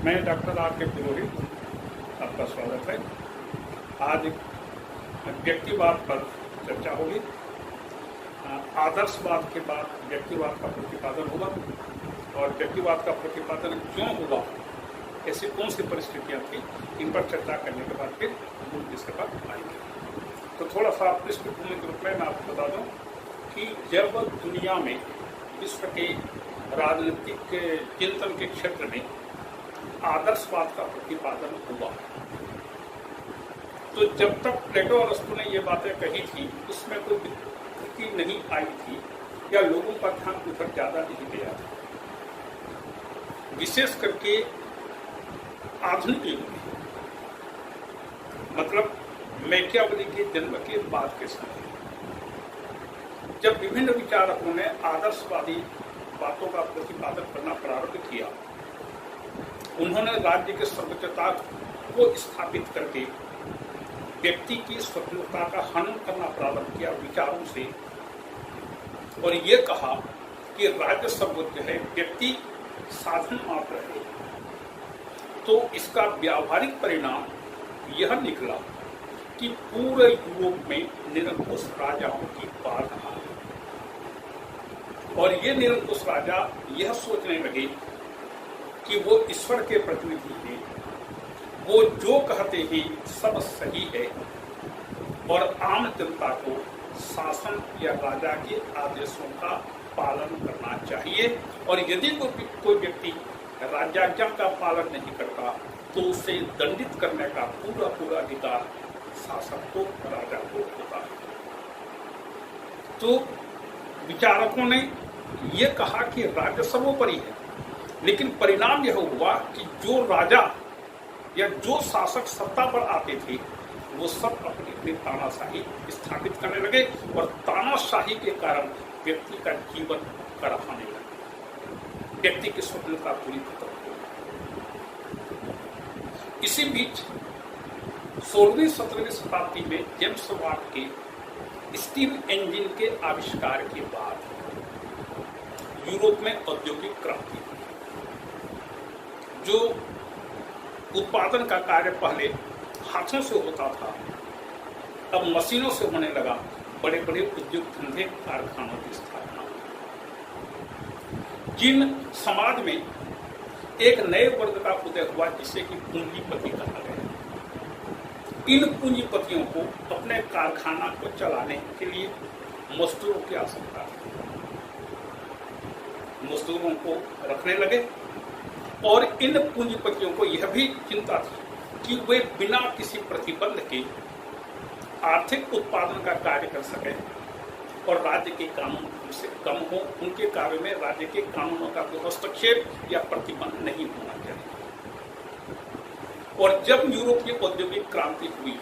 मैं doctor R के पुरोहित, आपका स्वागत है। आज व्यक्तिवाद पर चर्चा होगी। आदर्शवाद के बाद व्यक्तिवाद का प्रतिपादन होगा और व्यक्तिवाद का प्रतिपादन क्यों हुआ, ऐसी कौन सी परिस्थितियां थी, इन पर चर्चा करने के बाद फिर मूल विषय पर आएंगे। तो थोड़ा सा पृष्ठभूमि के रूप में मैं आपको बता दूं कि जब दुनिया में विश्व के राजनीतिक चिंतन के क्षेत्र में आदर्शवाद का प्रतिपादन हुआ, तो जब तक प्लेटो और अरस्तु ने ये बातें कही थी उसमें कोई विकृति नहीं आई थी या लोगों का ध्यान ऊपर ज्यादा नहीं गया था। विशेष करके आधुनिक युग में, मतलब मैकियावेली के जन्म के बाद के समय, जब विभिन्न विचारकों ने आदर्शवादी बातों का प्रतिपादन करना प्रारंभ किया, उन्होंने राज्य की सर्वोच्चता को स्थापित करके व्यक्ति की स्वतंत्रता का हनन करना प्रारंभ किया विचारों से, और ये कहा कि राज्य सर्वोच्च है, व्यक्ति साधन मात्र है। तो इसका व्यावहारिक परिणाम यह निकला कि पूरे यूरोप में निरंकुश राजाओं की पाल रहा है, और ये निरंकुश राजा यह सोचने लगे कि वो ईश्वर के प्रतिनिधि हैं, वो जो कहते हैं सब सही है, और आम जनता को शासन या राजा के आदेशों का पालन करना चाहिए, और यदि कोई व्यक्ति राज्याज्ञा का पालन नहीं करता तो उसे दंडित करने का पूरा अधिकार शासक को, राजा को होता है। तो विचारकों ने यह कहा कि राज्य सर्वोपरि है, लेकिन परिणाम यह हुआ कि जो राजा या जो शासक सत्ता पर आते थे वो सब अपनी अपनी तानाशाही स्थापित करने लगे, और तानाशाही के कारण व्यक्ति का जीवन कराने लगा, व्यक्ति की स्वतंत्रता पूरी खत्म हो गई। इसी बीच 16वीं-17वीं शताब्दी में जेम्स वाट के स्टीम इंजन के आविष्कार के बाद यूरोप में औद्योगिक क्रांति, जो उत्पादन का कार्य पहले हाथों से होता था अब मशीनों से होने लगा। बड़े बड़े उद्योग धंधे, कारखानों की स्थापना हुई, जिन समाज में एक नए वर्ग का उदय हुआ जिसे कि पूंजीपति कहा गया। इन पूंजीपतियों को अपने कारखाना को चलाने के लिए मजदूरों की आवश्यकता थी, मजदूरों को रखने लगे, और इन पूंजीपतियों को यह भी चिंता थी कि वे बिना किसी प्रतिबंध के आर्थिक उत्पादन का कार्य कर सकें और राज्य के कानून उनसे कम हो, उनके कार्य में राज्य के कानूनों का कोई हस्तक्षेप या प्रतिबंध नहीं होना चाहिए। और जब यूरोप की औद्योगिक क्रांति हुई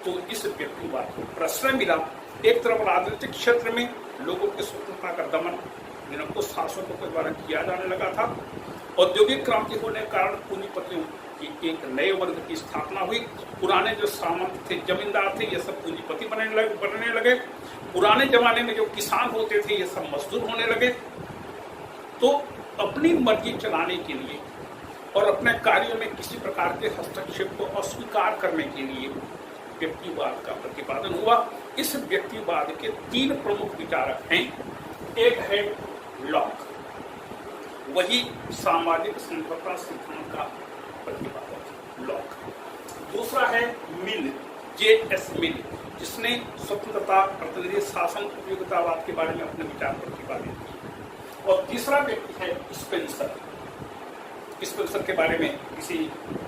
तो इस व्यक्तिवाद को प्रश्रय मिला। एक तरफ राजनीतिक क्षेत्र में लोगों की स्वतंत्रता का दमन निरंकुश शासकों के द्वारा किया जाने लगा था। औद्योगिक क्रांति होने के कारण पूंजीपतियों की एक नए वर्ग की स्थापना हुई। पुराने जो सामंत थे, जमींदार थे, ये सब पूंजीपति बनने लगे। पुराने जमाने में जो किसान होते थे ये सब मजदूर होने लगे। तो अपनी मर्जी चलाने के लिए और अपने कार्यों में किसी प्रकार के हस्तक्षेप को अस्वीकार करने के लिए व्यक्तिवाद का प्रतिपादन हुआ। इस व्यक्तिवाद के 3 प्रमुख विचारक हैं। एक है लॉक, वही सामाजिक समता सिद्धांत का प्रतिपादक लॉक। दूसरा है मिल, J.S. मिल, जिसने स्वतंत्रता, प्रतिनिधि शासन, उपयोगितावाद के बारे में अपने विचार प्रतिपादित किए। और तीसरा व्यक्ति है स्पेंसर। स्पेंसर के बारे में किसी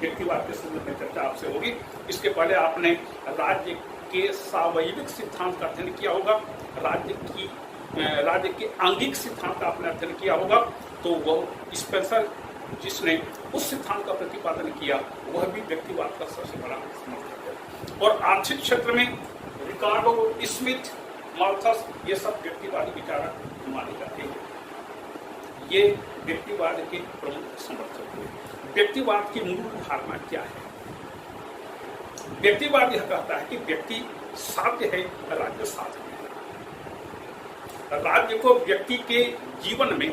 व्यक्तिवाद के संदर्भ में चर्चा आपसे होगी। इसके पहले आपने राज्य के सावयविक सिद्धांत का अध्ययन किया होगा, राज्य के आंगिक सिद्धांत का आपने अध्ययन किया होगा। तो वह स्पेंसर जिसने उस सिद्धांत का प्रतिपादन किया वह भी व्यक्तिवाद का सबसे बड़ा समर्थक है। और आर्थिक क्षेत्र में रिकार्डो, स्मिथ, माल्थस, ये सब व्यक्तिवादी विचारक माने जाते हैं। ये व्यक्तिवाद के प्रमुख समर्थक हुए। व्यक्तिवाद की मूल धारणा क्या है? व्यक्तिवाद यह कहता है कि व्यक्ति साध्य है, राज्य साधन है। राज्य को व्यक्ति के जीवन में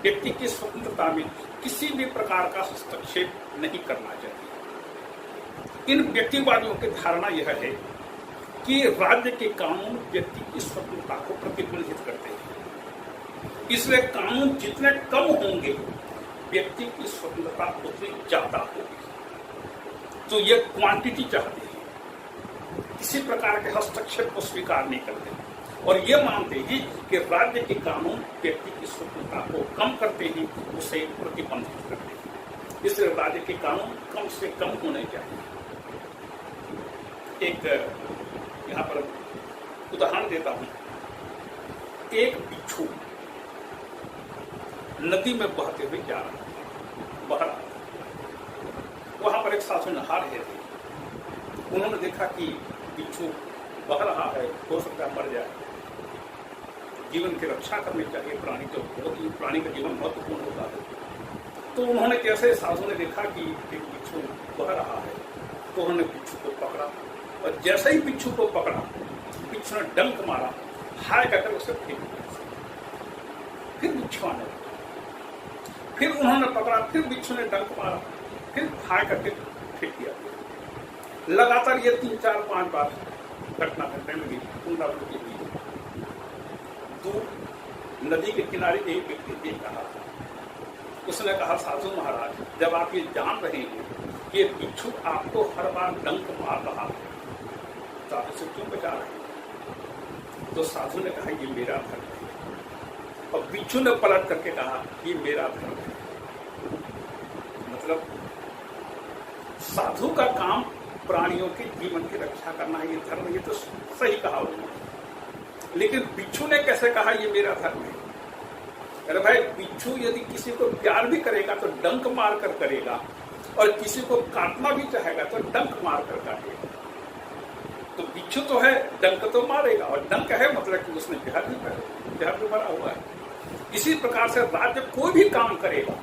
व्यक्ति की स्वतंत्रता में किसी भी प्रकार का हस्तक्षेप नहीं करना चाहिए। इन व्यक्तिवादियों की धारणा यह है कि राज्य के कानून व्यक्ति की स्वतंत्रता को प्रतिबंधित करते हैं, इसलिए कानून जितने कम होंगे व्यक्ति की स्वतंत्रता उतनी ज्यादा होगी। तो ये क्वांटिटी चाहते हैं, किसी प्रकार के हस्तक्षेप को स्वीकार नहीं करते और ये मानते हैं कि राज्य के कानून व्यक्ति की स्वतंत्रता को कम करते हैं, उसे प्रतिबंधित करते हैं, इसलिए राज्य के कानून कम से कम होने चाहिए। एक यहाँ पर उदाहरण देता हूं। एक बिच्छू नदी में बहते हुए जा रहा था, बह रहा था। वहां पर एक साधु नहा रहे थे। उन्होंने देखा कि बिच्छू बह रहा है, हो सकता है मर जाए, जीवन की रक्षा करनी चाहिए, प्राणी तो बहुत ही, प्राणी का जीवन महत्वपूर्ण होता है। तो उन्होंने कैसे, साधु ने देखा कि एक बिच्छू बह रहा है, तो उन्होंने बिच्छू को पकड़ा और जैसे ही बिच्छू को पकड़ा, बिच्छू ने डंक मारा, हाय कहकर उसे फेंक दिया। फिर बिच्छू आने लगा, फिर उन्होंने पकड़ा, फिर बिच्छू ने डंक मारा, फिर हाय करके फेंक दिया। लगातार ये 3, 4, 5 बार घटना घटने लगी, पुनरावृत्ति हुई। दूर नदी के किनारे एक व्यक्ति देख रहा था। उसने कहा, साधु महाराज, जब आप ये जान रहे हैं कि ये बिच्छू आपको हर बार डंक मार रहा है, तो आप इसे क्यों बचा रहे हैं? तो साधु ने कहा, ये मेरा धर्म है। और बिच्छू ने पलट करके कहा, ये मेरा धर्म है। मतलब साधु का काम प्राणियों के जीवन की रक्षा करना है, ये धर्म, ये तो सही कहा उन्होंने। लेकिन बिच्छू ने कैसे कहा ये मेरा धर्म है? अरे भाई, बिच्छू यदि किसी को प्यार भी करेगा तो डंक मार कर करेगा, और किसी को काटना भी चाहेगा तो डंक मार कर काटेगा। तो बिच्छू तो है, डंक तो मारेगा, और डंक है मतलब कि उसने जहर भी भरा हुआ है। इसी प्रकार से राज्य कोई भी काम करेगा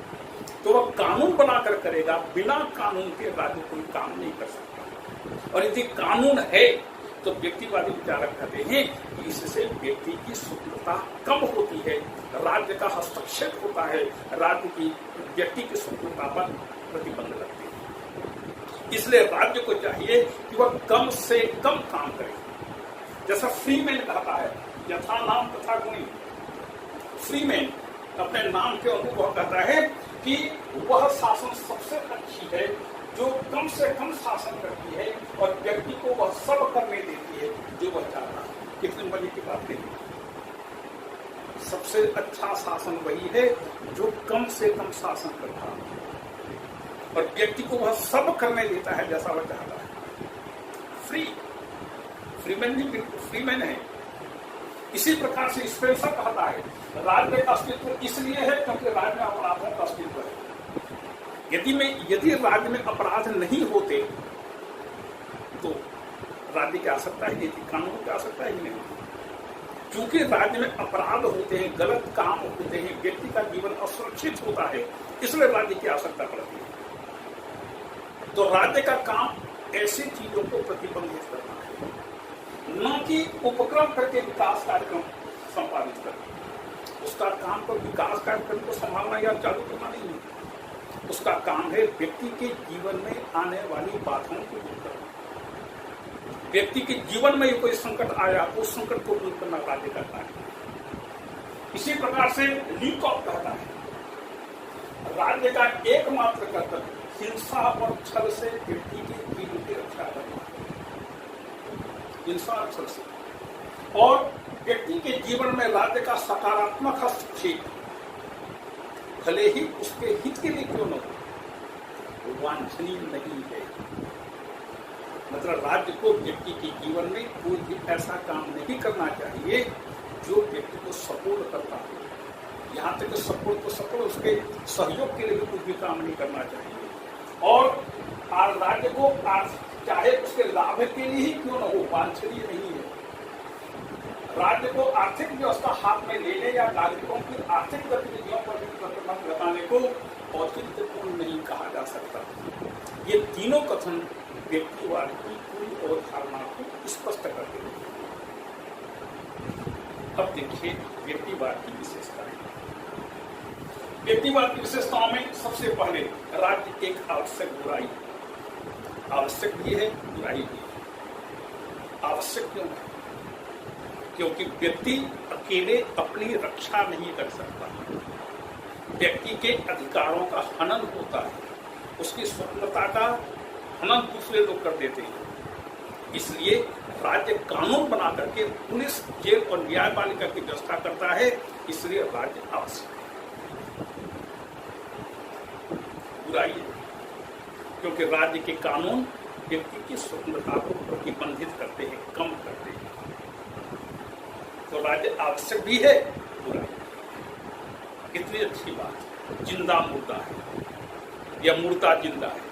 तो वह कानून बनाकर करेगा, बिना कानून के राज्य कोई काम नहीं कर सकता। और यदि कानून है तो व्यक्तिवादी विचारक कहते हैं कि इससे व्यक्ति की स्वतंत्रता कम होती है, राज्य का हस्तक्षेप होता है, राज्य की व्यक्ति की स्वतंत्रता पर प्रतिबंध लगती है। इसलिए राज्य को चाहिए कि वह कम से कम काम करे। जैसा फ्रीमैन कहता है, यथा नाम तथा गुणी। फ्रीमैन अपने नाम के अनुरूप कहता है कि वह शासन सबसे अच्छी है जो कम से कम शासन करती है और व्यक्ति को वह सब करने देती है जो वह चाहता है। कितनी मजे की बात है। सबसे अच्छा शासन वही है जो कम से कम शासन करता है और व्यक्ति को वह सब करने देता है जैसा वह चाहता है। फ्रीमैन भी बिल्कुल फ्रीमैन है। इसी प्रकार से स्पेंसर कहता है राज्य का अस्तित्व इसलिए है क्योंकि राज्य में अपराधों का अस्तित्व है। यदि राज्य में अपराध नहीं होते तो राज्य की आवश्यकता ही नहीं थी, कानून की आवश्यकता ही नहीं। क्योंकि राज्य में अपराध होते हैं, गलत काम होते हैं, व्यक्ति का जीवन असुरक्षित होता है, इसलिए राज्य की आवश्यकता पड़ती है। तो राज्य का काम ऐसी चीजों को प्रतिबंधित करना है, न कि उपक्रम करके विकास कार्यक्रम संपादित करना। उसका काम तो विकास कार्यक्रम को संभालना या चालू करना नहीं है, उसका काम है व्यक्ति के जीवन में आने वाली बाधाओं को दूर करना। व्यक्ति के जीवन में कोई संकट आया, उस संकट को दूर करना राज्य का कार्य है। इसी प्रकार से लीकॉप कहता है राज्य का एकमात्र कर्तव्य हिंसा और छल से व्यक्ति के जीवन की रक्षा करना। हिंसा और छल से, और व्यक्ति के जीवन में राज्य का सकारात्मक हस्तक्षेप भले ही उसके हित के लिए क्यों न हो, वांछनीय नहीं है। मतलब राज्य को व्यक्ति के जीवन में कोई भी ऐसा काम नहीं करना चाहिए जो व्यक्ति को सपोर्ट करता है। यहाँ तक सपोर्ट तो सपोर्ट, उसके सहयोग के लिए भी कुछ भी काम नहीं करना चाहिए। और राज्य को चाहे उसके लाभ के लिए ही क्यों न हो, वांछनीय नहीं है। राज्य को आर्थिक व्यवस्था हाथ में लेने या नागरिकों की आर्थिक गतिविधियों पर भी प्रतिबंध लगाने को औचित्यपूर्ण नहीं कहा जा सकता। ये तीनों कथन व्यक्तिवाद की पूरी अवधारणा को स्पष्ट करते हैं। अब देखिए व्यक्तिवाद की विशेषताएं। व्यक्तिवाद की विशेषताओं में सबसे पहले राज्य एक आवश्यक बुराई, आवश्यक भी है बुराई भी है। आवश्यक क्यों है? क्योंकि व्यक्ति अकेले अपनी रक्षा नहीं कर सकता, व्यक्ति के अधिकारों का हनन होता है, उसकी स्वतंत्रता का हनन दूसरे लोग कर देते हैं। इसलिए राज्य कानून बना करके पुलिस, जेल और न्यायपालिका की व्यवस्था करता है, इसलिए राज्य आवश्यक है। बुराई है क्योंकि राज्य के कानून व्यक्ति की स्वतंत्रता को प्रतिबंधित करते हैं, कम करते हैं। तो राज्य आवश्यक भी है, बुराई। कितनी अच्छी बात है, जिंदा मुर्दा है या मुर्दा जिंदा है।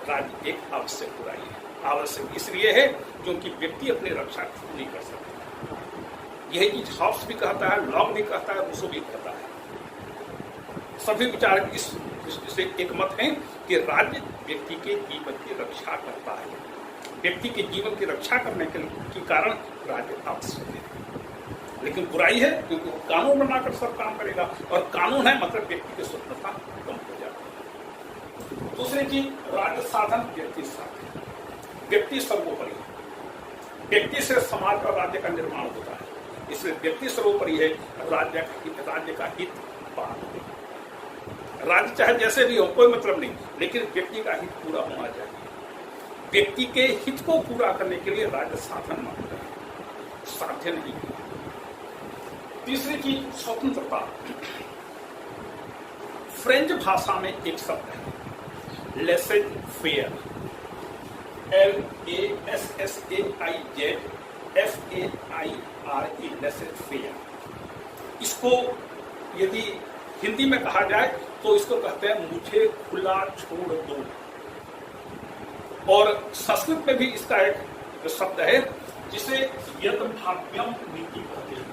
राज्य एक आवश्यक बुराई है। आवश्यक इसलिए है क्योंकि व्यक्ति अपनी रक्षा खुद नहीं कर सकता। यही चीज हॉब्स भी कहता है, लॉक भी कहता है, रूसो भी कहता है। सभी विचारक इस दृष्टि से एक मत हैं कि राज्य व्यक्ति के जीवन की रक्षा करता है। व्यक्ति के जीवन की रक्षा करने के कारण राज्य आवश्यक है। लेकिन बुराई है क्योंकि वो कानून बनाकर सब काम करेगा, और कानून है मतलब व्यक्ति की स्वतंत्रता कम हो जाती है। दूसरी चीज, राज्य साधन, व्यक्ति साधन। व्यक्ति सर्वोपरि, व्यक्ति से समाज और राज्य का निर्माण होता है, इसलिए व्यक्ति सर्वोपरि है। राज्य का हित पार, राज्य चाहे जैसे भी हो कोई मतलब नहीं, लेकिन व्यक्ति का हित पूरा होना चाहिए। व्यक्ति के हित को पूरा करने के लिए राज्य साधन मांगता है, साध्य नहीं। तीसरी चीज, स्वतंत्रता। फ्रेंच भाषा में एक शब्द है laces fair, LASSAIZFAIRE, laces fair. इसको यदि हिंदी में कहा जाए तो इसको कहते हैं मुझे खुला छोड़ दो। और संस्कृत में भी इसका एक शब्द है जिसे यदभाव्यम नीति कहते हैं।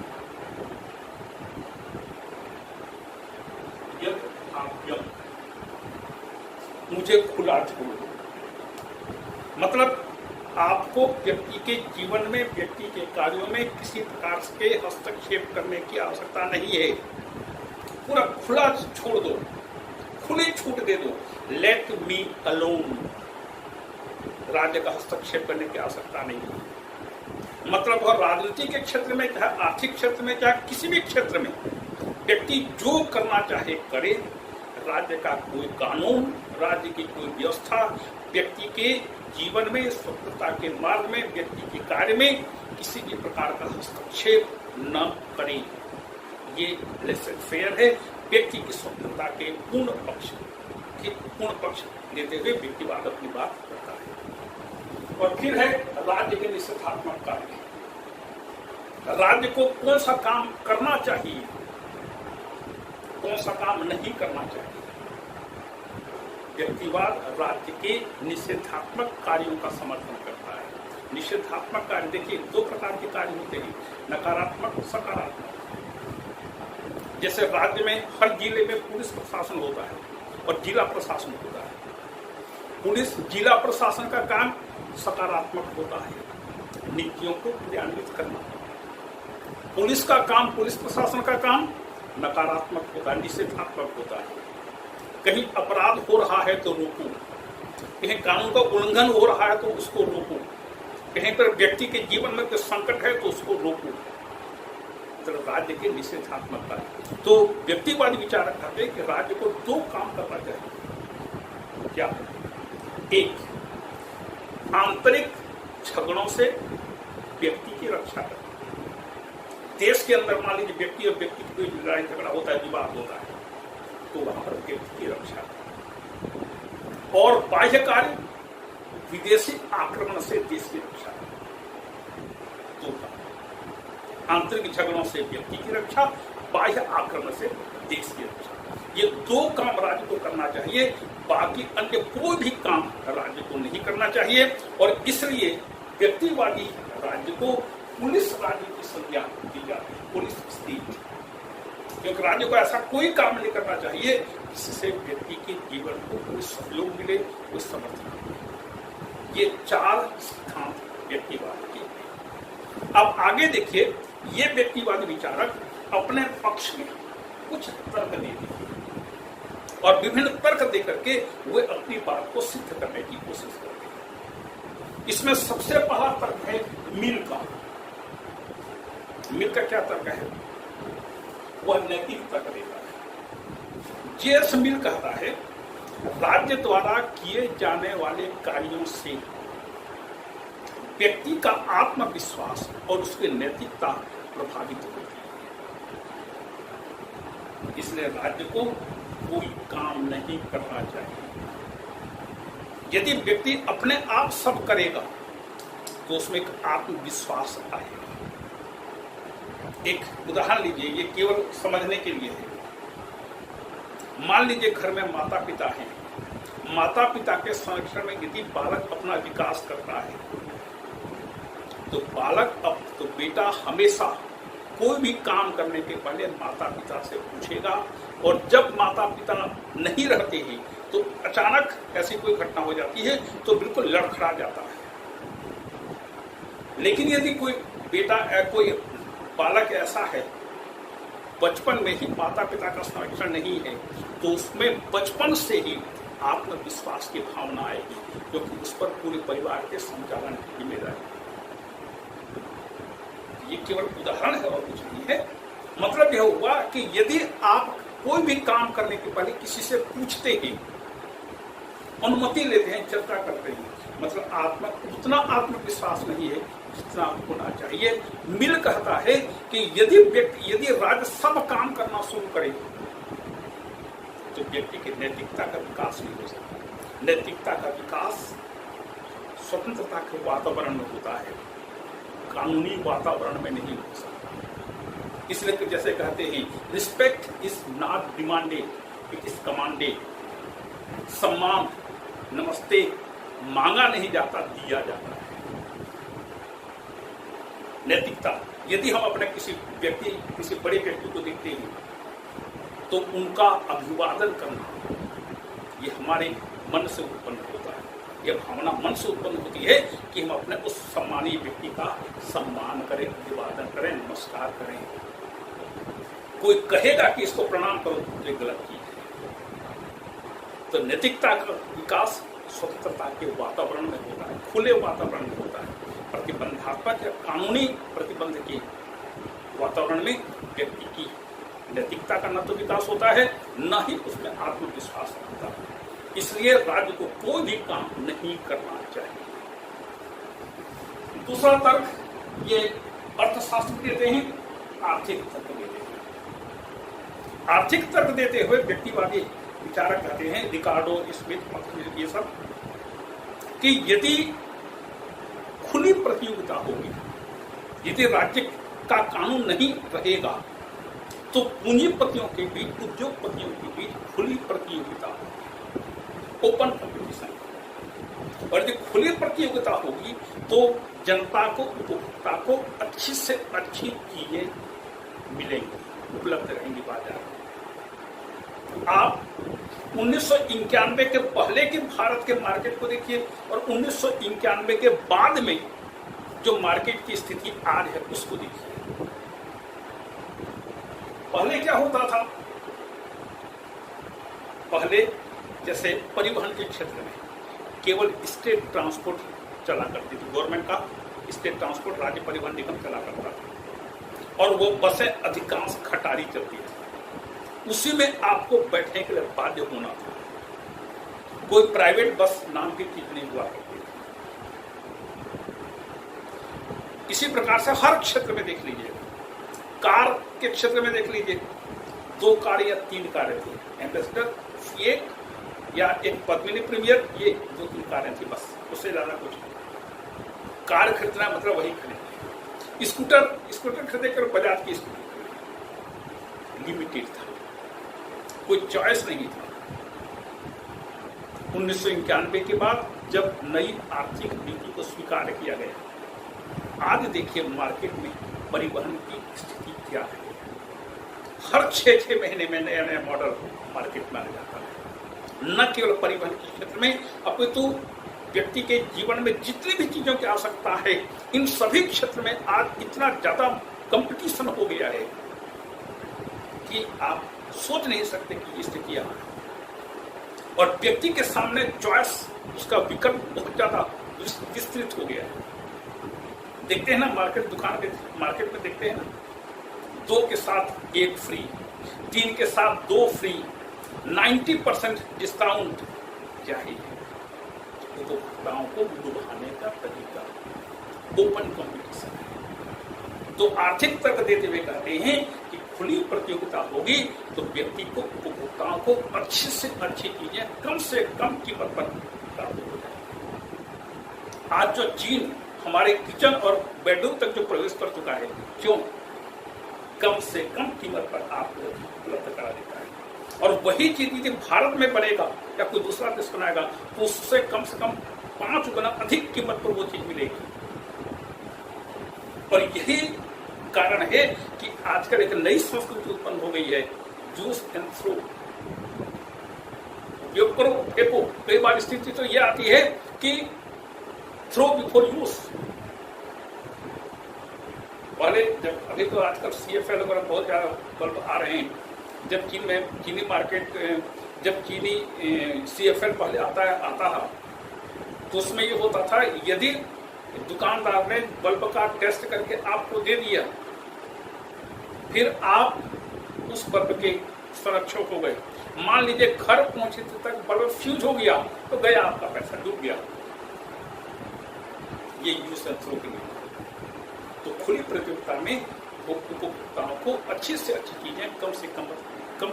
यदभाव्यम, मुझे खुला छोड़ दो, मतलब आपको व्यक्ति के जीवन में, व्यक्ति के कार्यों में किसी प्रकार के हस्तक्षेप करने की आवश्यकता नहीं है। पूरा खुला छोड़ दो, खुली छूट दे दो। लेट मी अलोन, राज्य का हस्तक्षेप करने की आवश्यकता नहीं है। मतलब और राजनीति के क्षेत्र में, चाहे आर्थिक क्षेत्र में, चाहे किसी भी क्षेत्र में व्यक्ति जो करना चाहे करे। राज्य का कोई कानून, राज्य की कोई व्यवस्था व्यक्ति के जीवन में, स्वतंत्रता के मार्ग में, व्यक्ति के कार्य में किसी भी प्रकार का हस्तक्षेप न करे। ये लेसेज फेयर है। व्यक्ति की स्वतंत्रता के पूर्ण पक्ष लेते हुए व्यक्तिवाद अपनी बात करता है। और फिर है राज्य के निषेधात्मक कार्य। राज्य को कौन सा काम करना चाहिए, कौन सा काम नहीं करना चाहिए। व्यक्तिवाद राज्य के निषेधात्मक कार्यों का समर्थन करता है। निषेधात्मक कार्य, देखिए दो प्रकार के कार्य होते हैं, नकारात्मक, सकारात्मक। जैसे राज्य में हर जिले में पुलिस प्रशासन होता है और जिला प्रशासन होता है। पुलिस जिला प्रशासन का काम सकारात्मक होता है, नीतियों को क्रियान्वित करना। पुलिस का काम, पुलिस प्रशासन का काम नकारात्मक होता है, निषेधात्मक होता है। कहीं अपराध हो रहा है तो रोको, कहीं कानून का उल्लंघन हो रहा है तो उसको रोको, कहीं पर व्यक्ति के जीवन में कोई संकट है तो उसको रोको। राज्य के निषेधात्मक कार्य। तो व्यक्तिवादी विचारक कहते हैं कि राज्य को दो काम करना चाहिए। क्या? एक, आंतरिक झगड़ों से व्यक्ति की रक्षा करना। देश के अंदर मान लीजिए व्यक्ति और व्यक्ति की कोई लड़ाई झगड़ा होता है, विवाद होता है, तो वहां पर व्यक्ति की रक्षा करना। और बाह्य कार्य, विदेशी आक्रमण से देश की रक्षा करना। दो काम, आंतरिक झगड़ों से व्यक्ति की रक्षा, बाह्य आक्रमण से देश की रक्षा। ये दो काम राज्य को करना चाहिए, बाकी अन्य कोई भी काम राज्य को नहीं करना चाहिए। और इसलिए व्यक्तिवादी राज्य को पुलिस राज्य की संज्ञा दी जाती है, पुलिस स्टेट। क्योंकि राज्य को ऐसा कोई काम नहीं करना चाहिए जिससे व्यक्ति के जीवन को कोई सहयोग मिले, कोई समर्थन मिले। ये चार सिद्धांत व्यक्तिवाद के। अब आगे देखिए, ये व्यक्तिवादी विचारक अपने पक्ष में कुछ तर्क दे दिए और विभिन्न तर्क दे करके वे अपनी बात को सिद्ध करने की कोशिश करते हैं। इसमें सबसे पहला तर्क है मिल का। मिल का क्या तर्क है? वह नैतिक तर्क देता है। जेम्स मिल कहता है राज्य द्वारा किए जाने वाले कार्यों से व्यक्ति का आत्मविश्वास और उसकी नैतिकता प्रभावित होती है। इसलिए राज्य को कोई काम नहीं करना चाहिए। यदि व्यक्ति अपने आप सब करेगा तो उसमें एक आत्मविश्वास आएगा। एक उदाहरण लीजिए, ये केवल समझने के लिए है। मान लीजिए घर में माता पिता हैं। माता पिता के संरक्षण में यदि बालक अपना विकास करता है तो बेटा हमेशा कोई भी काम करने के पहले माता पिता से पूछेगा, और जब माता पिता नहीं रहते हैं तो अचानक ऐसी कोई घटना हो जाती है तो बिल्कुल लड़खड़ा जाता है। लेकिन यदि कोई कोई बालक ऐसा है बचपन में ही माता पिता का संरक्षण नहीं है तो उसमें बचपन से ही आत्मविश्वास की भावना आएगी, क्योंकि उस पर पूरे परिवार के संचालन की जिम्मेदारी। ये केवल उदाहरण है और कुछ नहीं है। मतलब यह हुआ कि यदि आप कोई भी काम करने के पहले किसी से पूछते हैं, अनुमति लेते हैं, चर्चा करते हैं, मतलब उतना आत्मविश्वास नहीं है जितना होना चाहिए। मिल कहता है कि यदि राज्य सब काम करना शुरू करे तो व्यक्ति की नैतिकता का विकास नहीं हो सकता। नैतिकता का विकास स्वतंत्रता के वातावरण में होता है, कानूनी वातावरण में नहीं हो सकता। इसलिए कि जैसे कहते हैं, respect is not demanded, it is commanded. सम्मान, नमस्ते मांगा नहीं जाता, दिया जाता है। नैतिकता, यदि हम अपने किसी बड़े व्यक्ति को देखते हैं तो उनका अभिवादन करना ये हमारे मन से उत्पन्न होता है। यह भावना मन से उत्पन्न होती है कि हम अपने उस सम्मानीय व्यक्ति का सम्मान करें, अभिवादन करें, नमस्कार करें। कोई कहेगा कि इसको प्रणाम करो तो गलत चीज है। तो नैतिकता का विकास स्वतंत्रता के वातावरण में होता है, खुले वातावरण में होता है। प्रतिबंधात्मक या कानूनी प्रतिबंध के वातावरण में व्यक्ति की नैतिकता का न तो विकास होता है, न ही उसमें आत्मविश्वास होता है। इसलिए राज्य को कोई भी काम नहीं करना चाहिए। दूसरा तर्क ये अर्थशास्त्र देते हैं, आर्थिक तर्क देते हैं। आर्थिक तर्क देते हुए व्यक्तिवादी विचारक कहते हैं, रिकार्डो, स्मिथ, ये सब, कि यदि खुली प्रतियोगिता होगी, यदि राज्य का कानून नहीं रहेगा तो पूंजीपतियों के बीच, उद्योगपतियों के बीच खुली प्रतियोगिता होगी, ओपन कंपटीशन। और यदि खुली प्रतियोगिता होगी तो जनता को, उपभोक्ता को अच्छी से अच्छी चीजें मिलेंगी, उपलब्ध रहेंगी बाजार में। आप 1991 के पहले के भारत के मार्केट को देखिए और 1991 के बाद में जो मार्केट की स्थिति आज है उसको देखिए। पहले क्या होता था? पहले जैसे परिवहन के क्षेत्र में केवल स्टेट ट्रांसपोर्ट चला करती थी, गवर्नमेंट का स्टेट ट्रांसपोर्ट, राज्य परिवहन निगम चला करता था, और वो बसें अधिकांश खटारी चलती थी। उसी में आपको बैठने के लिए बाध्य होना था। कोई प्राइवेट बस नाम की चीज नहीं हुआ करती। इसी प्रकार से हर क्षेत्र में देख लीजिए, कार के क्षेत्र में देख लीजिए, 2 कार या 3 कारें थी, एम्बेसडर एक या एक पद्मिनी प्रीमियर, ये 2-3 कारें थी बस, उससे ज्यादा कुछ नहीं। कार खरीदना मतलब वही खरीदना। स्कूटर खरीदे कर बजाज की स्कूटर लिमिटेड था, कोई चॉइस नहीं था। 1991 के बाद जब नई आर्थिक नीति को स्वीकार किया गया, आज देखिए मार्केट में परिवहन की स्थिति क्या है। हर 6-6 महीने में नया नया मॉडल मार्केट में आ जाता है। न केवल परिवहन के क्षेत्र में, अपितु व्यक्ति के जीवन में जितनी भी चीजों की आवश्यकता है, इन सभी क्षेत्र में आज इतना ज्यादा कंपटीशन हो गया है कि आप सोच नहीं सकते कि ये स्थिति यहाँ है। और व्यक्ति के सामने चॉइस, उसका विकल्प बहुत ज्यादा विस्तृत हो गया है। देखते हैं ना मार्केट में देखते हैं ना, 2 के साथ 1 फ्री, 3 के साथ 2 फ्री, 90% डिस्काउंट। क्या है उपभोक्ताओं को लुभाने का तरीका, ओपन कंपटीशन है। तो आर्थिक तर्क देते हुए कहते हैं कि खुली प्रतियोगिता होगी तो व्यक्ति को, उपभोक्ताओं को अच्छी से अच्छी चीजें कम से कम कीमत पर प्राप्त हो जाए। आज जो चीन हमारे किचन और बेडरूम तक जो प्रवेश कर चुका है, क्यों? कम से कम कीमत पर आपको उपलब्ध करा देता है। और वही चीज यदि भारत में बनेगा या कोई दूसरा देश बनाएगा तो उससे कम 5 गुना अधिक कीमत पर वो चीज मिलेगी। और यही कारण है कि आजकल एक नई संस्कृति उत्पन्न हो गई है, यूज एंड थ्रो, उपयोग करो फेंको। कई बार स्थिति तो यह आती है कि थ्रो बिफोर यूज। पहले जब, अभी तो आजकल CFL वगैरह बहुत ज्यादा बल्ब आ रहे हैं। जब चीनी मार्केट, जब चीनी CFL पहले आता था तो उसमें ये होता था, यदि दुकानदार ने बल्ब का टेस्ट करके आपको दे दिया, फिर आप उस बल्ब के संरक्षक हो गए। मान लीजिए घर पहुंचे तक बल्ब फ्यूज हो गया तो गया आपका पैसा, डूब गया। ये यूज एंड थ्रो के लिए। तो खुली प्रतियोगिता में उपभोक्ताओं को अच्छी से अच्छी चीजें कम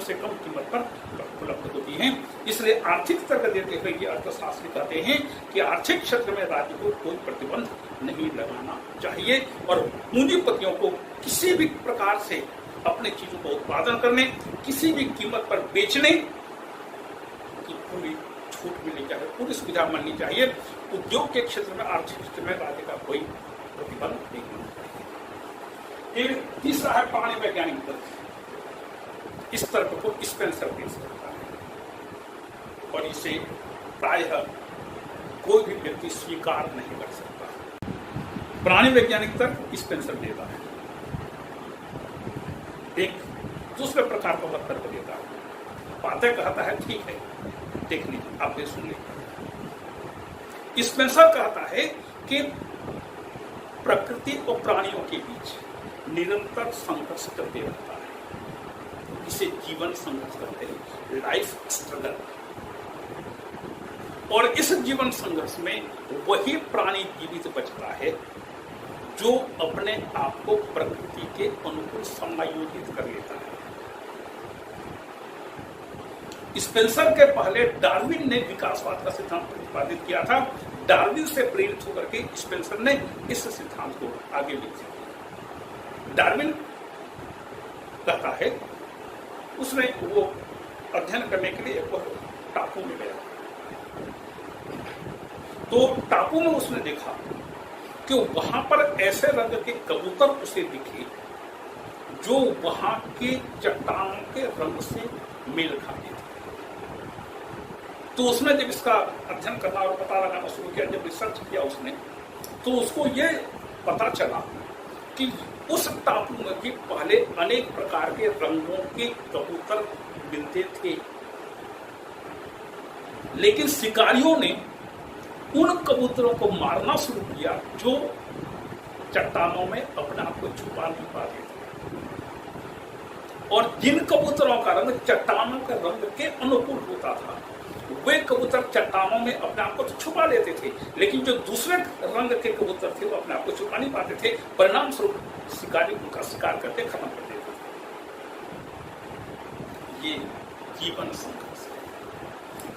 से कम कीमत पर उपलब्ध होती हैं। इसलिए आर्थिक तर्क देते हुए ये अर्थशास्त्री कहते हैं कि आर्थिक क्षेत्र में राज्य को कोई प्रतिबंध नहीं लगाना चाहिए और पूंजीपतियों को किसी भी प्रकार से अपने चीजों का उत्पादन करने, किसी भी कीमत पर बेचने की पूरी छूट मिलनी चाहिए, पूरी सुविधा मिलनी चाहिए। उद्योग के क्षेत्र में, आर्थिक क्षेत्र में राज्य का कोई प्रतिबंध नहीं होना चाहिए। तीसरा है प्राणी वैज्ञानिक तर्क। इस तर्क को स्पेंसर पेश करता है और इसे प्रायः कोई भी व्यक्ति स्वीकार नहीं कर सकता। प्राणी वैज्ञानिक तर्क स्पेंसर देता है। एक दूसरे प्रकार का वह तर्क देता है। बातें कहता है, ठीक है, देख लीजिए, आप ये सुन लीजिए। स्पेंसर कहता है कि प्रकृति और प्राणियों के बीच निरंतर संघर्ष करते रहता है। इसे जीवन संघर्ष कहते हैं, लाइफ स्ट्रगल। और इस जीवन संघर्ष में वही प्राणी जीवित बचता है जो अपने आप को प्रकृति के अनुकूल समायोजित कर लेता है। स्पेंसर के पहले डार्विन ने विकासवाद का सिद्धांत प्रतिपादित किया था। डार्विन से प्रेरित होकर के स्पेंसर ने इस सिद्धांत को आगे विकसित किया। डार्विन कहता है, उसने वो अध्ययन करने के लिए एक टापू में गया। तो टापू में उसने देखा कि वहां पर ऐसे रंग के कबूतर उसे दिखे जो वहां के चट्टानों के रंग से मेल खाते थे। तो उसने जब इसका अध्ययन करना और पता लगाना शुरू किया, जब रिसर्च किया उसने, तो उसको ये पता चला कि उस टापू में भी पहले अनेक प्रकार के रंगों के कबूतर मिलते थे, लेकिन शिकारियों ने उन कबूतरों को मारना शुरू किया जो चट्टानों में अपने आप को छुपा नहीं पाते थे। और जिन कबूतरों का रंग चट्टानों के रंग के अनुकूल होता था, वे कबूतर चट्टानों में अपने आप को छुपा लेते थे, लेकिन जो दूसरे रंग के कबूतर थे वो अपने आप को छुपा नहीं पाते थे। परिणाम स्वरूप शिकारी उनका शिकार करके खत्म कर देते थे। ये जीवन संघर्ष है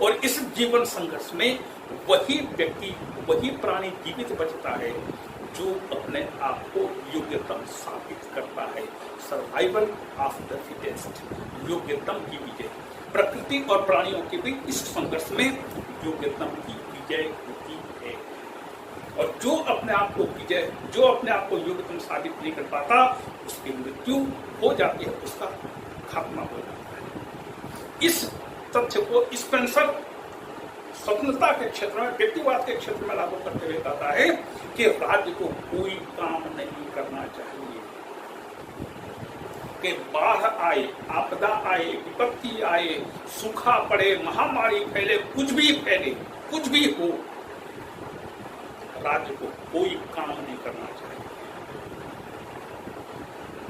और इस जीवन संघर्ष में वही व्यक्ति, वही प्राणी जीवित बचता है जो अपने आप को योग्यतम साबित करता है। सर्वाइवल ऑफ द फिटेस्ट, योग्यतम की विजय। प्रकृति और प्राणियों के बीच इस संघर्ष में योग्यतम की विजय होती है और जो अपने आप को विजय, जो अपने आप को योग्यतम साबित नहीं कर पाता, उसकी मृत्यु हो जाती है, उसका खात्मा हो जाता है। इस तथ्य को स्पेंसर स्वतंत्रता के क्षेत्र में, व्यक्तिवाद के क्षेत्र में लागू करते हुए कहता है कि राज्य को कोई काम नहीं करना चाहिए। कि बाढ़ आए, आपदा आए, विपत्ति आए, सूखा पड़े, महामारी फैले, कुछ भी फैले, कुछ भी हो, राज्य को कोई काम नहीं करना चाहिए।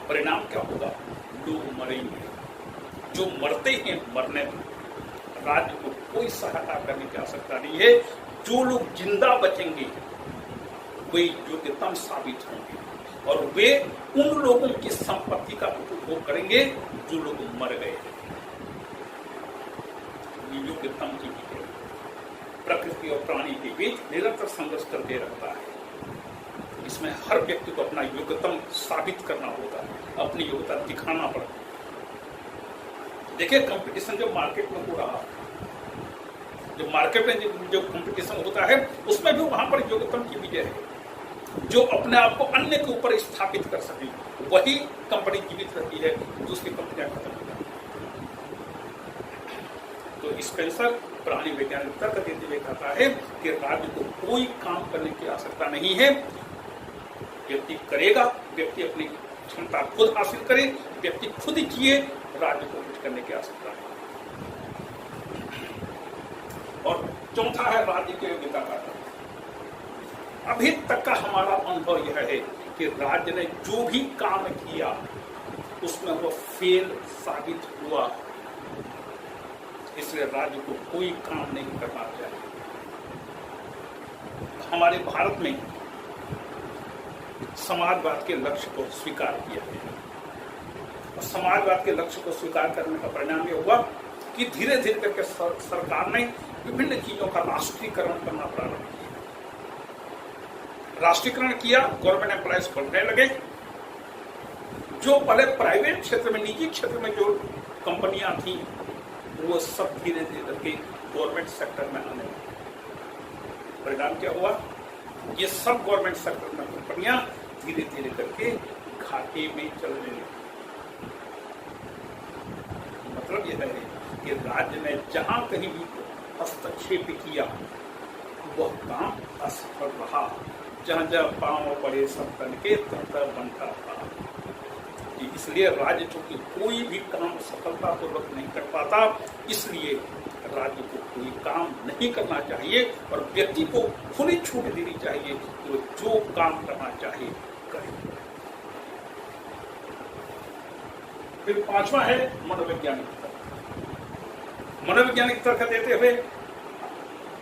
परिणाम क्या होगा? लोग मरेंगे। जो मरते हैं मरने में, राज्य को कोई सहायता करने की आवश्यकता नहीं है। जो लोग जिंदा बचेंगे वे योग्यतम साबित होंगे और वे उन लोगों की संपत्ति का उपभोग करेंगे जो लोग मर गए। योग्यतम की भी प्रकृति और प्राणी के बीच निरंतर संघर्ष करते रहता है। इसमें हर व्यक्ति को अपना योग्यतम साबित करना होगा, अपनी योग्यता दिखाना पड़ता है। देखिए, कंपटीशन जो मार्केट में हो रहा है, जो मार्केट में जो कंपटीशन होता है उसमें भी वहां पर योग्यतम की विजय है। जो अपने आप को अन्य के ऊपर स्थापित कर सके वही कंपनी जीवित रहती है, दूसरी कंपनियां खत्म हो जाती हैं। तो स्पेंसर प्राणी वैज्ञानिक तर्क देते हुए कहता है कि राज्य को कोई काम करने की आवश्यकता नहीं है। व्यक्ति करेगा, व्यक्ति अपनी क्षमता खुद हासिल करे, व्यक्ति खुद जिए, राज्य को कुछ करने की आवश्यकता नहीं। और चौथा है राज्य की योग्यता का। अभी तक का हमारा अनुभव यह है कि राज्य ने जो भी काम किया उसमें वो फेल साबित हुआ। इसलिए राज्य को कोई काम नहीं करना चाहिए। हमारे भारत में समाजवाद के लक्ष्य को स्वीकार किया गया और समाजवाद के लक्ष्य को स्वीकार करने का परिणाम यह हुआ कि धीरे धीरे करके सरकार ने विभिन्न चीजों का राष्ट्रीयकरण करना प्रारंभ किया। राष्ट्रीयकरण किया, गवर्नमेंट एम्प्लॉयज बढ़ने लगे। जो पहले प्राइवेट क्षेत्र में, निजी क्षेत्र में जो कंपनियां थी वो सब धीरे धीरे करके गवर्नमेंट सेक्टर में आने लगी। परिणाम क्या हुआ? ये सब गवर्नमेंट सेक्टर में कंपनियां धीरे धीरे करके घाटे में चलने लगी। मतलब यह है कि राज्य ने जहां कहीं भी हस्तक्षेप किया वह काम असफल रहा। जहां जहां पांव पड़े सब तन के तंत्र बनता था। इसलिए राज्य चूंकि कोई भी काम सफलतापूर्वक नहीं कर पाता, इसलिए राज्य को कोई काम नहीं करना चाहिए और व्यक्ति को खुली छूट देनी चाहिए कि वो जो काम करना चाहिए करे। फिर पांचवा है मनोवैज्ञानिक तर्क। मनोवैज्ञानिक तर्क देते हुए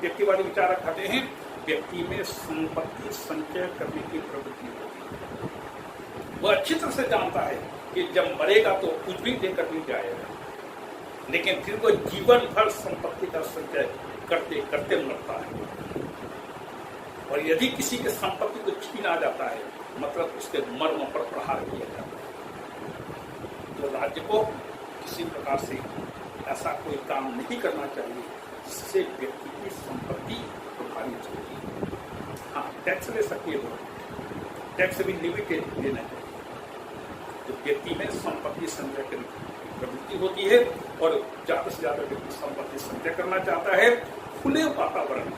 व्यक्तिवादी विचार रखते हैं व्यक्ति में संपत्ति संचय करने की प्रवृत्ति होती। वह अच्छी तरह से जानता है कि जब मरेगा तो कुछ भी देकर नहीं जाएगा, लेकिन फिर वो जीवन भर संपत्ति का संचय करते करते मरता है। और यदि किसी के संपत्ति को छीना जाता है मतलब उसके मर्म पर प्रहार किया जाता है। तो राज्य को किसी प्रकार से ऐसा कोई काम नहीं करना चाहिए जिससे व्यक्ति की संपत्ति प्रभावित होगी। हाँ, टैक्स ले सकती है, टैक्स भी लिमिटेड देना चाहिए। तो व्यक्ति में संपत्ति संचय करने की प्रवृत्ति होती है और ज्यादा से ज्यादा व्यक्ति संपत्ति संचय करना चाहता है। खुले वातावरण,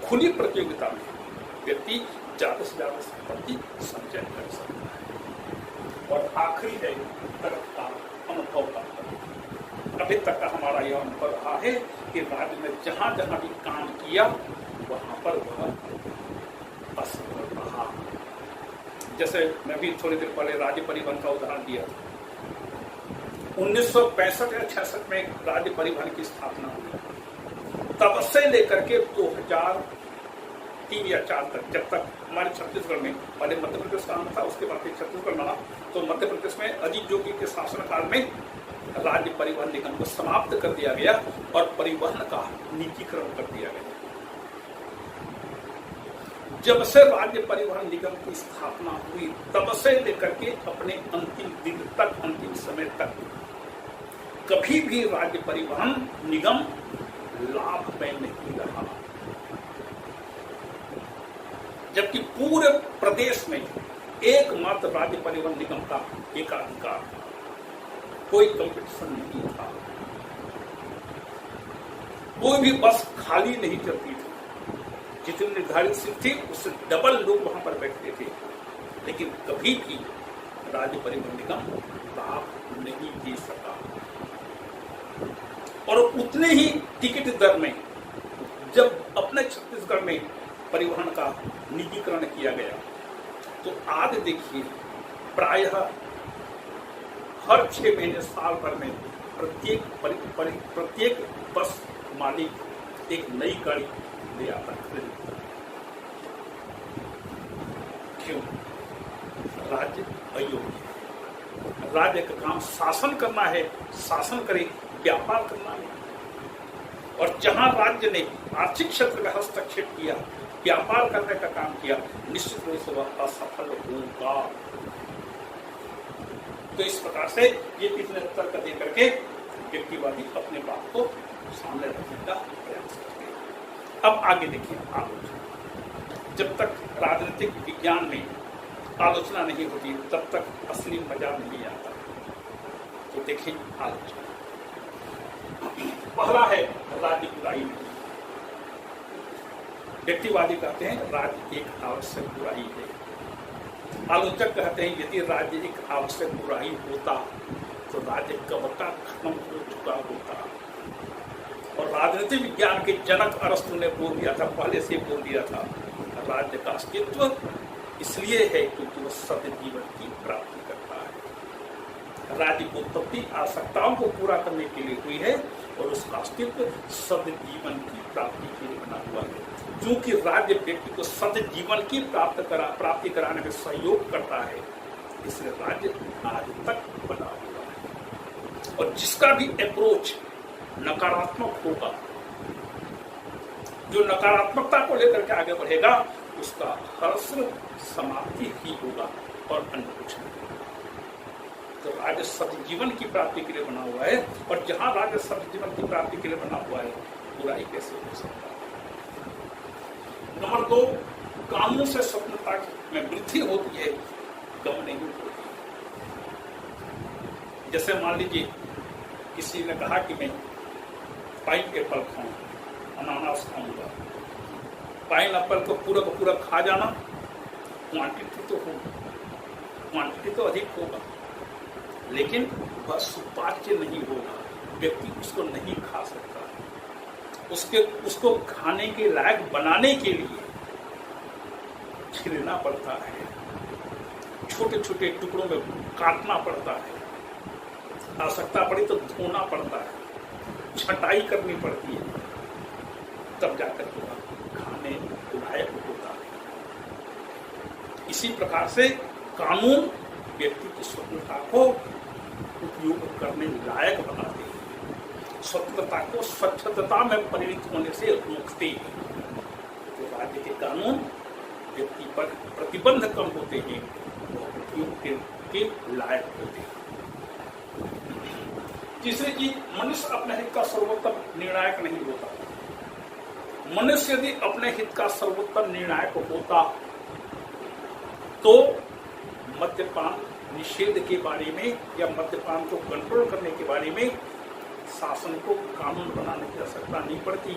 खुली प्रतियोगिता में व्यक्ति ज्यादा से ज्यादा संपत्ति संचय कर सकता है। और आखिरी है तर्क का, अनुभव का। अभी तक का हमारा यह अनुभव रहा है कि राज्य ने जहां जहां भी काम किया वहां पर वह असफल रहा। जैसे मैं भी थोड़ी देर पहले राज्य परिवहन का उदाहरण दिया। 1965 या 66 में राज्य परिवहन की स्थापना हुई। तब से लेकर के 2003 या 4 तक, जब तक हमारे छत्तीसगढ़ में, पहले मध्य प्रदेश का नाम था, उसके बाद छत्तीसगढ़ बना, तो मध्य प्रदेश में अजीत जोगी के शासनकाल में राज्य परिवहन निगम को समाप्त कर दिया गया और परिवहन का निजीकरण कर दिया गया। जब से राज्य परिवहन निगम की स्थापना हुई तब से लेकर के अपने अंतिम दिन तक, अंतिम समय तक कभी भी राज्य परिवहन निगम लाभ में नहीं रहा। जबकि पूरे प्रदेश में एकमात्र राज्य परिवहन निगम का एकाधिकार, कोई कंपटीशन नहीं था। कोई भी बस खाली नहीं चलती थी। जितनी निर्धारित सीट थी उससे डबल लोग वहां पर बैठते थे। लेकिन कभी भी राज्य परिवहन निगम लाभ नहीं दे सका। और उतने ही टिकट दर में जब अपने छत्तीसगढ़ में परिवहन का निजीकरण किया गया, तो आज देखिए प्रायः हर 6 महीने साल भर में प्रत्येक बस मालिक एक नई गाड़ी ले आता है। क्यों? राज्य अयोग्य। राज्य का काम शासन करना है, शासन करे, व्यापार करना नहीं। और जहां राज्य ने आर्थिक क्षेत्र में हस्तक्षेप किया, व्यापार करने का काम किया, निश्चित रूप से वह असफल होगा। तो इस प्रकार से ये कितने तर्क दे करके व्यक्तिवादी अपने बात को सामने रखने का प्रयास करते हैं। अब आगे देखिए आलोचना। जब तक राजनीतिक विज्ञान में आलोचना नहीं होती तब तक असली मजा नहीं आता। तो देखिए आलोचना। पहला है राज्य बुराई नहीं। व्यक्तिवादी कहते हैं राज्य एक आवश्यक बुराई है। आलोचक कहते हैं यदि राज्य एक आवश्यक बुराई होता तो राज्य कब का खत्म हो चुका होता। और राजनीतिक विज्ञान के जनक अरस्तु ने बोल दिया था, पहले से बोल दिया था, राज्य का अस्तित्व इसलिए है क्योंकि वह सत्य जीवन की प्राप्ति करता है। राज्य की उत्पत्ति आवश्यकताओं को पूरा करने के लिए हुई है और उसका अस्तित्व सत्य जीवन की प्राप्ति के लिए बना हुआ है। क्योंकि राज्य व्यक्ति को सत्य जीवन की प्राप्ति कराने में सहयोग करता है, इसलिए राज्य आज तक बना हुआ है। और जिसका भी अप्रोच नकारात्मक होगा, जो नकारात्मकता को लेकर के आगे बढ़ेगा, उसका हर्ष समाप्ति ही होगा और अन्य कुछ नहीं। तो राज्य सत्य जीवन की प्राप्ति के लिए बना हुआ है, और जहां राज्य सत्य जीवन की प्राप्ति के लिए बना हुआ है, बुराई कैसे हो सकता है? नंबर 2, कानून से स्वतंत्रता में वृद्धि होती है, कम नहीं होती। जैसे मान लीजिए किसी ने कहा कि मैं पाइन एप्पल खाऊंगा, अनानास खाऊंगा। पाइन एप्पल को पूरा खा जाना, क्वांटिटी तो होगी, क्वांटिटी तो अधिक होगा, लेकिन वह सुपाच्य नहीं होगा। व्यक्ति उसको नहीं खा सकता। उसको खाने के लायक बनाने के लिए छीलना पड़ता है, छोटे छोटे टुकड़ों में काटना पड़ता है, आवश्यकता पड़ी तो धोना पड़ता है, छटाई करनी पड़ती है, तब जाकर के खाने लायक होता है। इसी प्रकार से कानून व्यक्ति की स्वतंत्रता को उपयोग करने लायक बनाते हैं, स्वतंत्रता को स्वच्छता में परिणत होने से रोकते हैं। तो राज्य के कानून व्यक्ति पर प्रतिबंध कम होते हैं, उपयोग के लायक होते हैं। तीसरी चीज, मनुष्य अपने हित का सर्वोत्तम निर्णायक नहीं होता। मनुष्य यदि अपने हित का सर्वोत्तम निर्णायक होता तो मद्यपान निषेध के बारे में या मद्यपान को कंट्रोल करने के बारे में शासन को कानून बनाने की आवश्यकता नहीं पड़ती।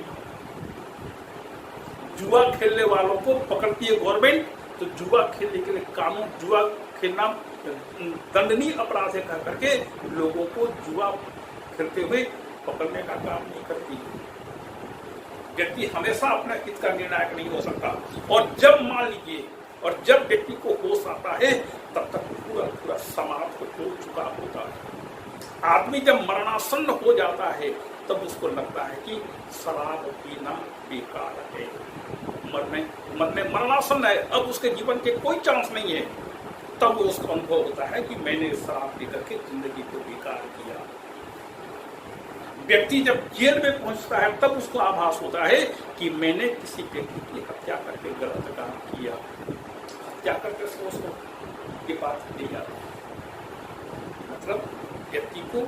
जुआ खेलने वालों को पकड़ती है गवर्नमेंट, तो जुआ खेलने के लिए कानून, जुआ खेलना दंडनीय अपराध है कह करके लोगों को जुआ खेलते हुए पकड़ने का काम नहीं करती। व्यक्ति हमेशा अपने हित का निर्णायक नहीं हो सकता। और जब मान लीजिए, और जब व्यक्ति को होश आता है, तब तक पूरा समाप्त हो चुका होता है। आदमी जब मरणासन्न हो जाता है तब उसको लगता है कि शराब पीना बेकार है, मरणासन्न है, अब उसके जीवन के कोई चांस नहीं है। तब उसको अनुभव होता है कि मैंने शराब पी करके जिंदगी को बेकार किया। व्यक्ति जब जेल में पहुंचता है तब उसको आभास होता है कि मैंने किसी व्यक्ति की हत्या करके गलत काम किया। हत्या करके उसको ये बात नहीं जाती। मतलब व्यक्ति को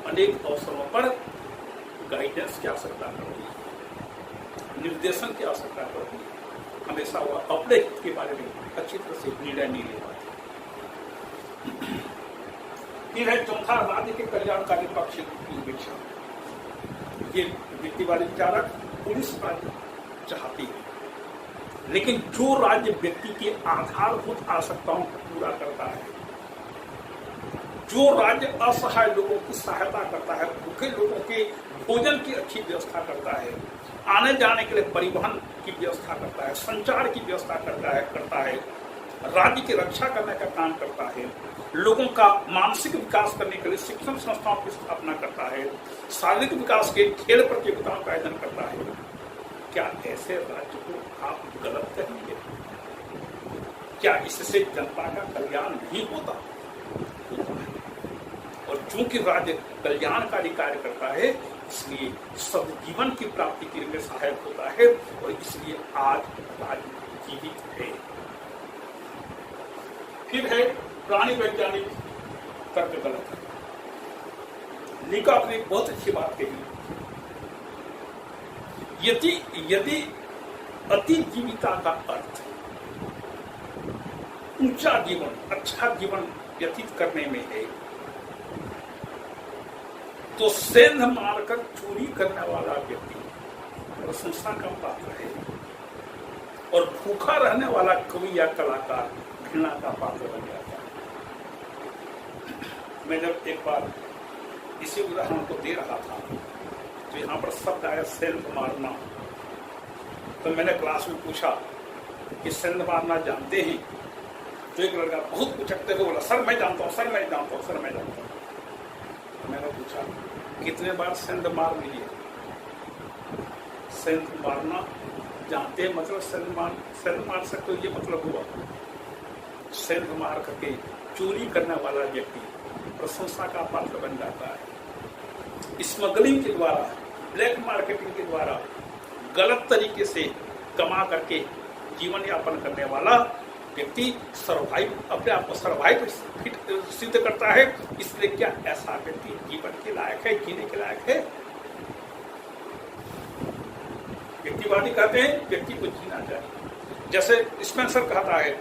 अनेक अवसरों पर गाइडेंस की आवश्यकता पड़ती है, निर्देशन की आवश्यकता पड़ती है। हमेशा वह अपने हित के बारे में अच्छी तरह से निर्णय नहीं ले पाते। फिर है चौथा, राज्य के कल्याणकारी पक्ष की उपेक्षा। ये व्यक्तिवादी विचारक पुलिस राज्य चाहती है, लेकिन जो राज्य व्यक्ति की आधारभूत आवश्यकताओं को पूरा करता है, जो राज्य असहाय लोगों की सहायता करता है, भूखे लोगों के भोजन की अच्छी व्यवस्था करता है, आने जाने के लिए परिवहन की व्यवस्था करता है, संचार की व्यवस्था करता है, राज्य की रक्षा करने का काम करता है, लोगों का मानसिक विकास करने के लिए शिक्षण संस्थाओं की स्थापना करता है, शारीरिक विकास के खेल प्रतियोगिताओं का आयोजन करता है, क्या ऐसे राज्य को आप गलत कहेंगे? क्या इससे जनता का कल्याण नहीं होता? और चूंकि राज्य कल्याणकारी कार्य करता है, इसलिए सद्जीवन की प्राप्ति के लिए सहायक होता है, और इसलिए आज राज्य जीवित है। फिर है प्राणी वैज्ञानिक तर्क गलत है। लिकाफ ने बहुत अच्छी बात कही, यदि अति जीविता का अर्थ ऊंचा जीवन, अच्छा जीवन व्यतीत करने में है, तो सेंध मारकर चोरी करने वाला व्यक्ति प्रशंसा का पात्र है, और भूखा रहने वाला कवि या कलाकार घृणा का पात्र बन जाता है। मैं जब एक बार इसी उदाहरण को दे रहा था, तो यहाँ पर शब्द आया सेंध मारना, तो मैंने क्लास में पूछा कि सेंध मारना जानते हैं? तो एक लड़का बहुत कुचकते हुए बोला, सर मैं जानता हूँ, सर मैं जानता हूँ, सर मैं जानता हूँ। मैंने पूछा कितने बार सेंध मार लिए? सेंध मारना जानते हैं, मतलब सेंध मार सकते हो, ये मतलब हुआ। सेंध मार करके चोरी करने वाला व्यक्ति प्रशंसा का पात्र बन जाता है। स्मगलिंग के द्वारा, ब्लैक मार्केटिंग के द्वारा गलत तरीके से कमा करके जीवन यापन करने वाला व्यक्ति अपने आप को सर्वाइव सिद्ध करता है। इसलिए क्या ऐसा व्यक्ति जीवन के लायक है, जीने के लायक है? व्यक्तिवादी कहते हैं व्यक्ति को जीना चाहिए। जैसे स्पेंसर कहता है,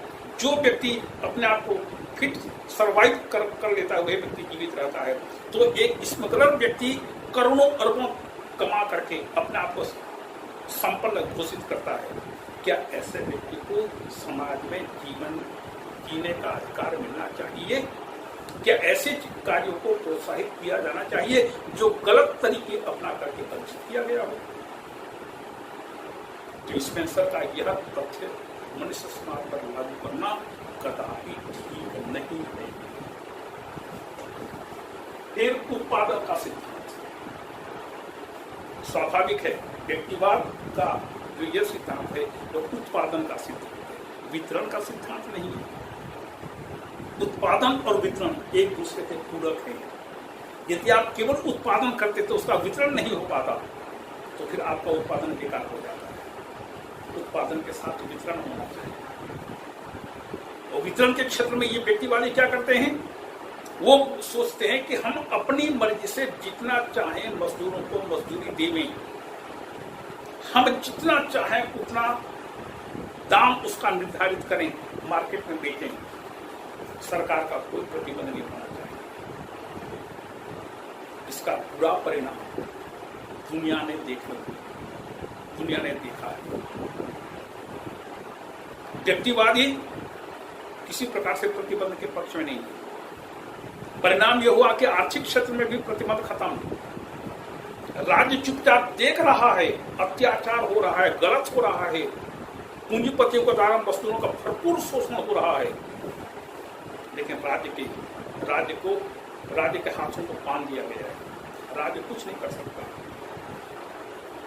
जो व्यक्ति अपने आप को फिट सर्वाइव कर लेता है, वह व्यक्ति जीवित रहता है। तो एक स्मगलर व्यक्ति करोड़ों अरबों कमा करके अपने आप को संपन्न घोषित करता है। क्या ऐसे व्यक्ति को समाज में जीवन जीने का अधिकार मिलना चाहिए? क्या ऐसे कार्यों को प्रोत्साहित किया जाना चाहिए जो गलत तरीके अपना करके अर्जित किया गया हो? तो स्पेंसर का यह तथ्य मनुष्य समाज पर लागू करना कदापि ठीक नहीं है। फिर उत्पादन का सिद्धांत स्वाभाविक है, व्यक्तिवाद का जो यह सिद्धांत है वो उत्पादन का सिद्धांत है, वितरण का सिद्धांत नहीं है। उत्पादन और वितरण एक दूसरे के पूरक हैं। यदि आप केवल उत्पादन करते तो उसका वितरण नहीं हो पाता, तो फिर आपका उत्पादन बेकार हो जाता है। उत्पादन के साथ वितरण होना चाहिए। और वितरण के क्षेत्र में ये व्यक्तिवादी क्या करते हैं? वो सोचते हैं कि हम अपनी मर्जी से जितना चाहें मजदूरों को मजदूरी देवें, हम जितना चाहें उतना दाम उसका निर्धारित करें, मार्केट में बेचें, सरकार का कोई प्रतिबंध नहीं होना चाहिए। इसका बुरा परिणाम दुनिया ने देखा है। व्यक्तिवादी किसी प्रकार से प्रतिबंध के पक्ष में नहीं है। परिणाम यह हुआ कि आर्थिक क्षेत्र में भी प्रतिबंध खत्म। राज्य चुपचाप देख रहा है, अत्याचार हो रहा है, गलत हो रहा है, पूंजीपतियों के द्वारा मजदूरों का भरपूर शोषण हो रहा है, लेकिन राज्य के हाथों को बांध दिया गया है। राज्य कुछ नहीं कर सकता।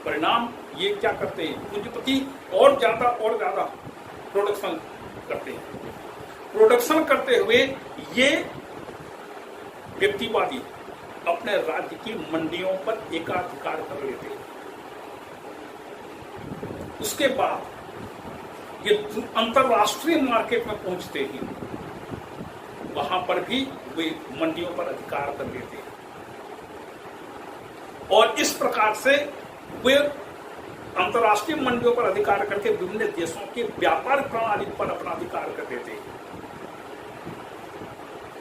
परिणाम ये क्या करते हैं? पूंजीपति और ज्यादा प्रोडक्शन करते हैं। प्रोडक्शन करते हुए ये व्यक्तिवादी अपने राज्य की मंडियों पर एकाधिकार कर लेते हैं। उसके बाद ये अंतरराष्ट्रीय मार्केट में पहुंचते ही वहां पर भी वे मंडियों पर अधिकार कर लेते हैं, और इस प्रकार से वे अंतरराष्ट्रीय मंडियों पर अधिकार करके विभिन्न देशों के व्यापार प्रणाली पर अपना अधिकार कर देते हैं।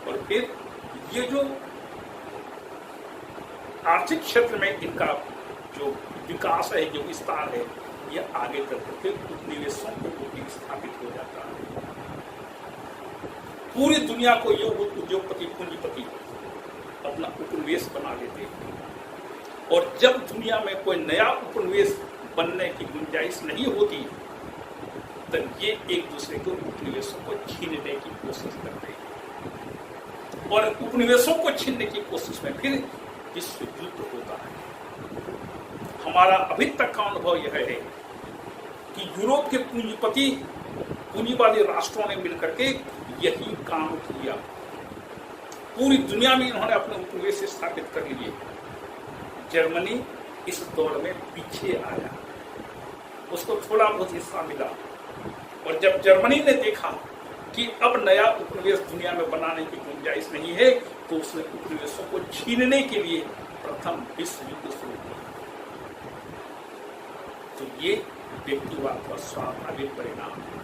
और फिर ये जो आर्थिक क्षेत्र में इनका जो विकास है, जो विस्तार है, ये आगे चल करके निवेशों के रूप स्थापित हो जाता है। पूरी दुनिया को ये उद्योगपति पूंजीपति अपना उपनिवेश बना लेते हैं। और जब दुनिया में कोई नया उपनिवेश बनने की गुंजाइश नहीं होती, तब ये एक दूसरे के उपनिवेशों को छीनने की कोशिश करते हैं। और उपनिवेशों को छीनने की कोशिश में फिर विश्व युद्ध होता है। हमारा अभी तक का अनुभव यह है कि यूरोप के पूंजीवादी राष्ट्रों ने मिलकर के यही काम किया। पूरी दुनिया में इन्होंने अपने उपनिवेश स्थापित कर लिए। जर्मनी इस दौड़ में पीछे आया, उसको थोड़ा बहुत हिस्सा मिला। और जब जर्मनी ने देखा कि अब नया उपनिवेश दुनिया में बनाने की गुंजाइश नहीं है, तो उसने उपनिवेशों को छीनने के लिए प्रथम विश्व युद्ध शुरू किया। तो ये व्यक्तिवाद का स्वाभाविक परिणाम है।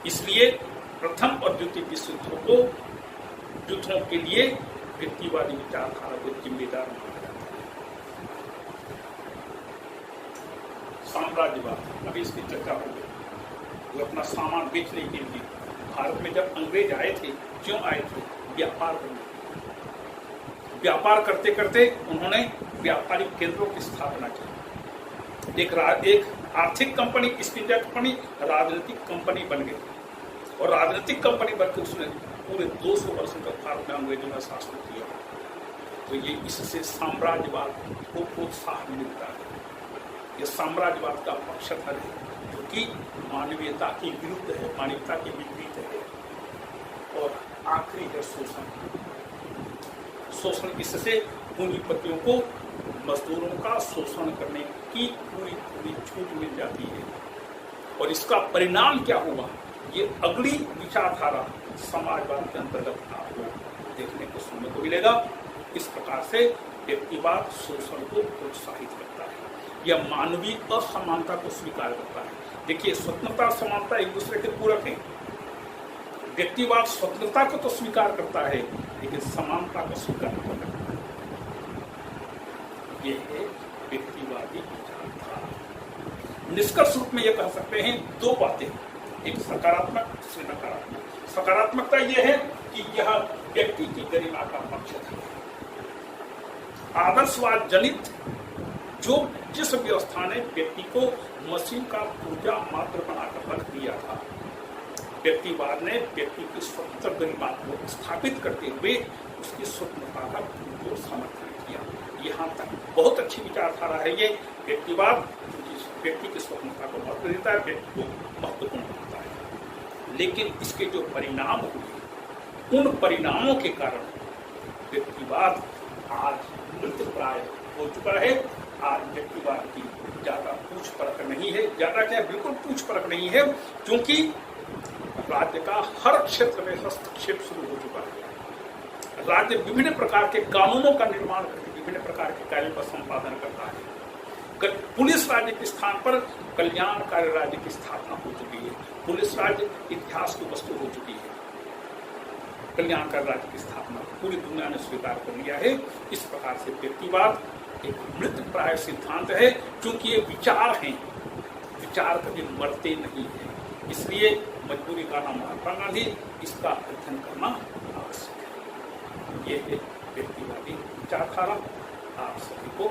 इसलिए प्रथम और द्वितीय विश्व युद्धों के लिए व्यक्तिवादी विचारधारा को जिम्मेदार माना जाता है। साम्राज्यवाद, अभी इसकी चर्चा हो गई। वो अपना सामान बेचने के लिए भारत में जब अंग्रेज आए थे, क्यों आए थे? व्यापार करने। व्यापार करते करते उन्होंने व्यापारिक केंद्रों की स्थापना की। एक आर्थिक कंपनी, ईस्ट इंडिया कंपनी राजनीतिक कंपनी बन गई। और राजनीतिक कंपनी बनकर उसने पूरे 200 वर्षों तक भारत में अंग्रेजों ने शासन किया। तो ये इससे साम्राज्यवाद को प्रोत्साहन मिलता है। ये साम्राज्यवाद का पक्षधर है, जो कि मानवीयता के विरुद्ध है, मानवता के विपरीत है। और आखिरी है शोषण। शोषण, इससे पूंजीपतियों को मजदूरों का शोषण करने की पूरी छूट मिल जाती है। और इसका परिणाम क्या होगा, ये अगली विचारधारा समाजवाद के अंतर्गत आपको देखने को सुनने को मिलेगा। इस प्रकार से व्यक्तिवाद शोषण को प्रोत्साहित करता है। यह मानवीय असमानता को स्वीकार करता है। देखिए, स्वतंत्रता और समानता एक दूसरे के पूरक हैं। व्यक्तिवाद स्वतंत्रता को तो स्वीकार करता है, लेकिन समानता को स्वीकार नहीं करता। ये है व्यक्तिवादी विचारधारा। निष्कर्ष रूप में यह कह सकते हैं दो बातें, एक सकारात्मक, दूसरी नकारात्मक। सकारात्मकता यह है कि यह व्यक्ति की गरिमा का पक्ष है। आदर्शवाद जनित जिस व्यवस्था ने व्यक्ति को मशीन का पूर्जा मात्र बनाकर रख दिया था, व्यक्तिवाद ने व्यक्ति की स्वतंत्र गरिमा को स्थापित करते हुए उसकी स्वतंत्रता का पूर्ण समर्थन किया। यहाँ तक बहुत अच्छी विचारधारा है ये व्यक्तिवाद, व्यक्ति की स्वतंत्रता को महत्व देता है, व्यक्ति को महत्वपूर्ण बनाता है। लेकिन इसके जो परिणाम हुए, उन परिणामों के कारण व्यक्तिवाद आज मृतप्राय हो चुका है। आज व्यक्तिवाद की ज्यादा पूछ परख नहीं है, ज्यादा क्या बिल्कुल पूछ परख नहीं है, क्योंकि राज्य का हर क्षेत्र में हस्तक्षेप शुरू हो चुका है। राज्य विभिन्न प्रकार के कानूनों का निर्माण करके विभिन्न प्रकार के कार्यों का संपादन करता है। पुलिस राज्य के स्थान पर कल्याणकारी राज्य की स्थापना हो चुकी है। पुलिस राज्य इतिहास की वस्तु हो चुकी है। कल्याणकारी राज्य की स्थापना पूरी दुनिया ने स्वीकार कर लिया है। इस प्रकार से व्यक्तिवाद एक मृतप्राय सिद्धांत है, क्योंकि ये विचार हैं, विचार कभी मरते नहीं है। इसलिए मजबूरी का नाम महात्मा गांधी, इसका अध्ययन करना आवश्यक है। ये है व्यक्तिवादी विचारधारा। आप सभी को